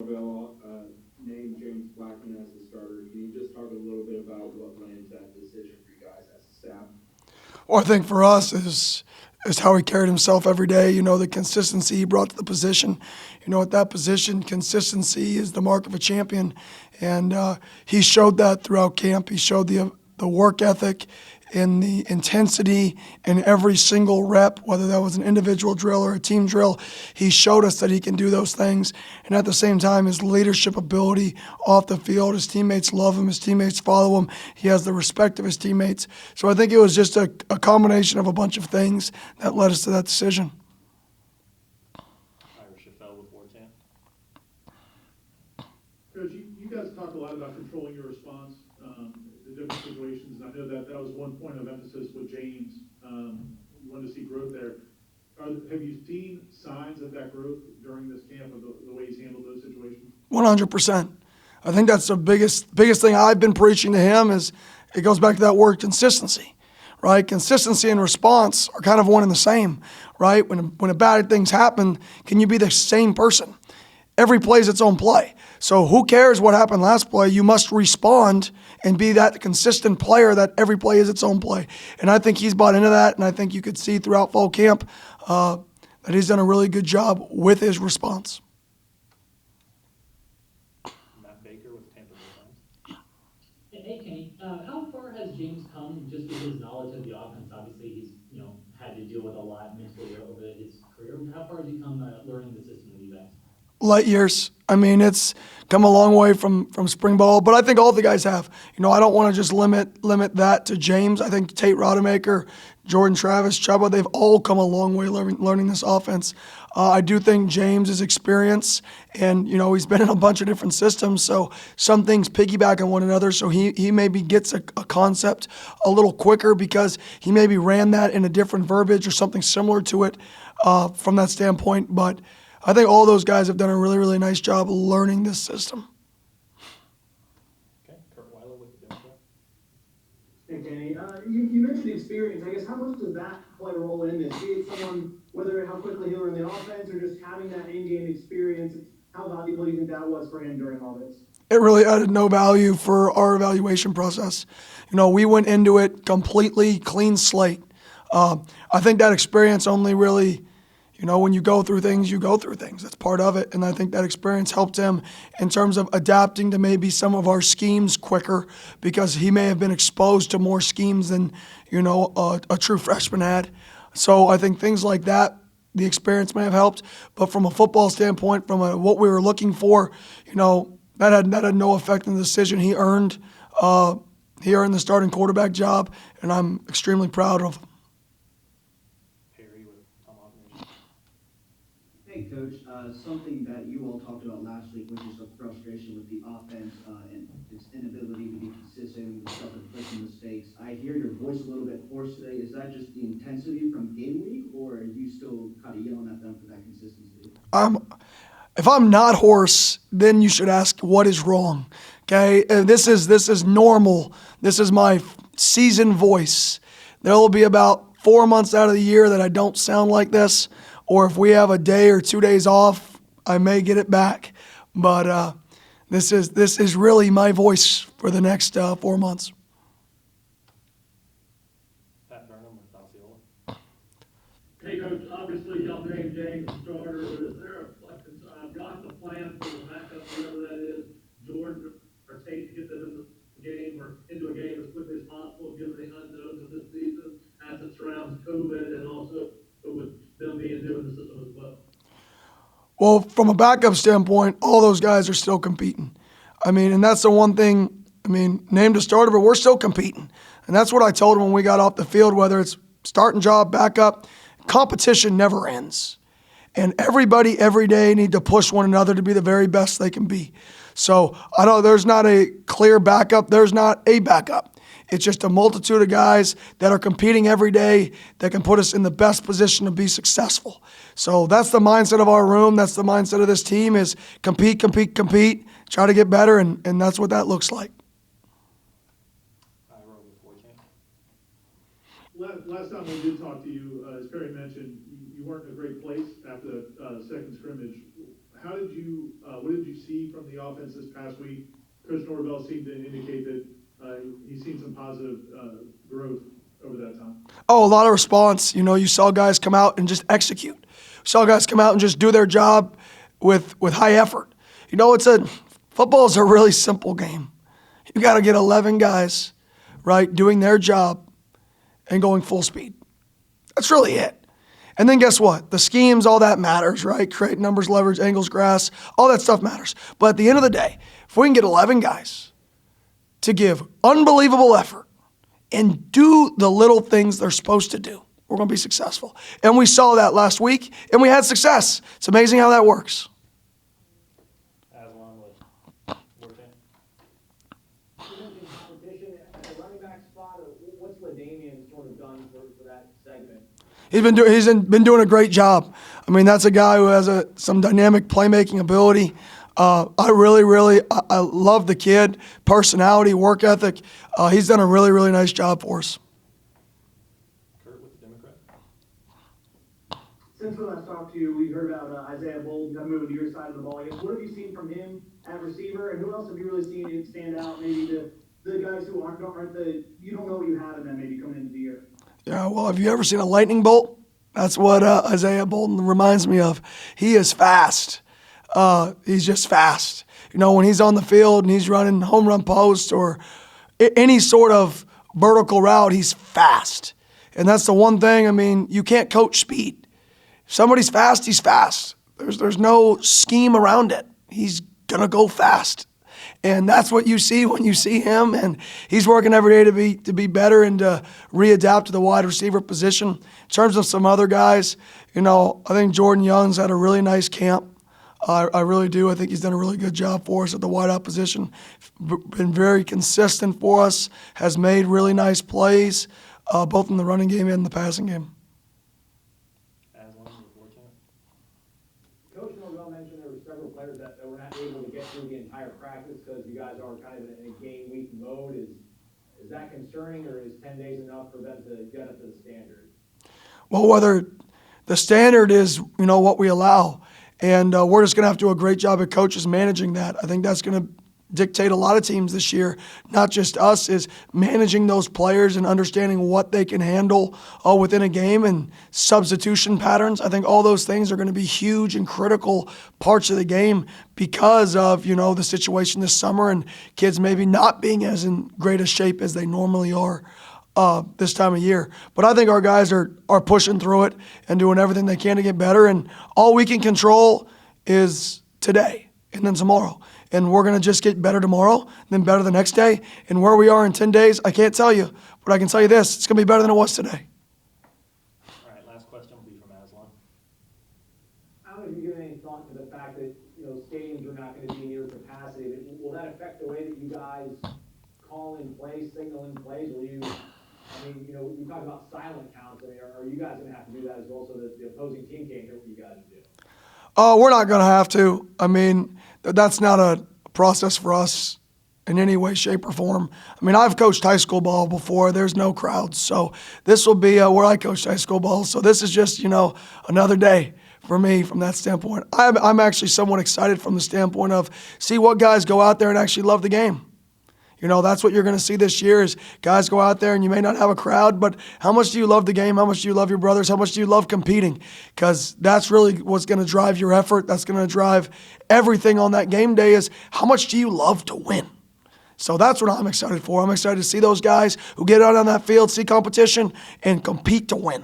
Named James Blackman as the starter. Can you just talk a little bit about what went into that decision for you guys as a staff? Well, I think for us is how he carried himself every day. You know, the consistency he brought to the position. You know, at that position, consistency is the mark of a champion, and he showed that throughout camp. He showed the work ethic and the intensity in every single rep, whether that was an individual drill or a team drill. He showed us that he can do those things. And at the same time, his leadership ability off the field, his teammates love him, his teammates follow him. He has the respect of his teammates. So I think it was just a combination of a bunch of things that led us to that decision. Coach, you guys talked a lot about controlling your response to different situations, and I know that was one point of emphasis with James. You wanted to see growth there. Have you seen signs of that growth during this camp of the way he's handled those situations? 100%. I think that's the biggest thing I've been preaching to him is it goes back to that word consistency, right? Consistency and response are kind of one and the same, right? When bad things happen, can you be the same person? Every play is its own play. So who cares what happened last play? You must respond and be that consistent player that every play is its own play. And I think he's bought into that, and I think you could see throughout fall camp that he's done a really good job with his response. Hey, Kenny, how far has James come just with his knowledge of the offense? Obviously, he's had to deal with a lot mentally over his career. How far has he come learning the system with you guys? Light years. I mean, it's come a long way from spring ball, but I think all the guys have. You know, I don't want to just limit that to James. I think Tate Rodemaker, Jordan Travis, Chuba, they've all come a long way learning this offense. I do think James' experience, and, you know, he's been in a bunch of different systems, so some things piggyback on one another, so he maybe gets a concept a little quicker because he maybe ran that in a different verbiage or something similar to it from that standpoint, but I think all those guys have done a really, really nice job learning this system. Okay, Kurt Weiler with the Democrat. Hey, Kenny, you mentioned experience. I guess how much does that play a role in this? Be it someone, whether how quickly he'll learn the offense or just having that in-game experience, how valuable do you think that was for him during all this? It really added no value for our evaluation process. You know, we went into it completely clean slate. I think that experience only really, you know, when you go through things, you go through things. That's part of it. And I think that experience helped him in terms of adapting to maybe some of our schemes quicker because he may have been exposed to more schemes than, you know, a true freshman had. So I think things like that, the experience may have helped. But from a football standpoint, from what we were looking for, you know, that had no effect on the decision. He earned the starting quarterback job, and I'm extremely proud of him. Hey, Coach, something that you all talked about last week was just a frustration with the offense and its inability to be consistent with self-inflicted mistakes. I hear your voice a little bit hoarse today. Is that just the intensity from game week, or are you still kind of yelling at them for that consistency? If I'm not hoarse, then you should ask what is wrong. Okay, this is normal. This is my seasoned voice. There will be about 4 months out of the year that I don't sound like this. Or if we have a day or 2 days off, I may get it back. But this is really my voice for the next 4 months. Pat Burnham with Osceola. Hey, Coach, obviously y'all named James the starter, but is there a plan for the backup, whatever that is, Jordan or Tate, to get them in the game or into a game as quickly as possible, given the unknowns of this season as it surrounds COVID and also with them being new in the system as well? Well, from a backup standpoint, all those guys are still competing. I mean, and that's the one thing, I mean, named a starter, but we're still competing. And that's what I told him when we got off the field, whether it's starting job, backup, competition never ends. And everybody every day need to push one another to be the very best they can be. So I know there's not a clear backup. There's not a backup. It's just a multitude of guys that are competing every day that can put us in the best position to be successful. So that's the mindset of our room. That's the mindset of this team is compete, compete, compete, try to get better, and that's what that looks like. Last time we did talk to you, as Perry mentioned, you weren't in a great place after the second scrimmage. what did you see from the offense this past week? Coach Norvell seemed to indicate that he's seen some positive growth over that time. Oh, a lot of response. You know, you saw guys come out and just execute. You saw guys come out and just do their job with high effort. You know, football is a really simple game. You got to get 11 guys, right, doing their job and going full speed. That's really it. And then guess what? The schemes, all that matters, right? Create numbers, leverage, angles, grass, all that stuff matters. But at the end of the day, if we can get 11 guys to give unbelievable effort and do the little things they're supposed to do, we're going to be successful. And we saw that last week, and we had success. It's amazing how that works. Aslan with Warchant. You mentioned competition at the running back spot. What's LaDainian sort of done for that segment? He's been doing a great job. I mean, that's a guy who has some dynamic playmaking ability. I love the kid, personality, work ethic. He's done a really, really nice job for us. Kurt with the Democrat. Since we last talked to you, we heard about Isaiah Bolden kind of moving to your side of the ball. I guess, what have you seen from him at receiver, and who else have you really seen it stand out? Maybe the guys who aren't you don't know what you have in them maybe coming into the year. Yeah, well, have you ever seen a lightning bolt? That's what Isaiah Bolden reminds me of. He is fast. He's just fast. You know, when he's on the field and he's running home run post or any sort of vertical route, he's fast. And that's the one thing, I mean, you can't coach speed. If somebody's fast, he's fast. There's no scheme around it. He's going to go fast. And that's what you see when you see him. And he's working every day to be better and to readapt to the wide receiver position. In terms of some other guys, you know, I think Jordan Young's had a really nice camp. I really do. I think he's done a really good job for us at the wideout position. Been very consistent for us. Has made really nice plays, both in the running game and the passing game. Aslan with Warchant. Coach Norvell mentioned there were several players that were not able to get through the entire practice because you guys are kind of in a game week mode. Is that concerning, or is 10 days enough for them to get up to the standard? Well, whether the standard is, you know, what we allow. And we're just going to have to do a great job at coaches managing that. I think that's going to dictate a lot of teams this year, not just us, is managing those players and understanding what they can handle within a game and substitution patterns. I think all those things are going to be huge and critical parts of the game because of, you know, the situation this summer and kids maybe not being as in great a shape as they normally are this time of year. But I think our guys are pushing through it and doing everything they can to get better. And all we can control is today and then tomorrow. And we're going to just get better tomorrow, then better the next day. And where we are in 10 days, I can't tell you. But I can tell you this, it's going to be better than it was today. All right, last question will be from Aslan. I don't know if you give any thought to the fact that, you know, stadiums are not going to be near capacity. Will that affect the way that you guys call in plays, signal in plays? Will you, I mean, you know, we talk about silent counts. I mean, are you guys going to have to do that as well so that the opposing team can't hear what you guys do? We're not going to have to. I mean, that's not a process for us in any way, shape, or form. I mean, I've coached high school ball before. There's no crowds. So this will be where I coached high school ball. So this is just, you know, another day for me from that standpoint. I'm actually somewhat excited from the standpoint of see what guys go out there and actually love the game. You know, that's what you're going to see this year is guys go out there and you may not have a crowd, but how much do you love the game? How much do you love your brothers? How much do you love competing? Because that's really what's going to drive your effort. That's going to drive everything on that game day is how much do you love to win? So that's what I'm excited for. I'm excited to see those guys who get out on that field, see competition, and compete to win.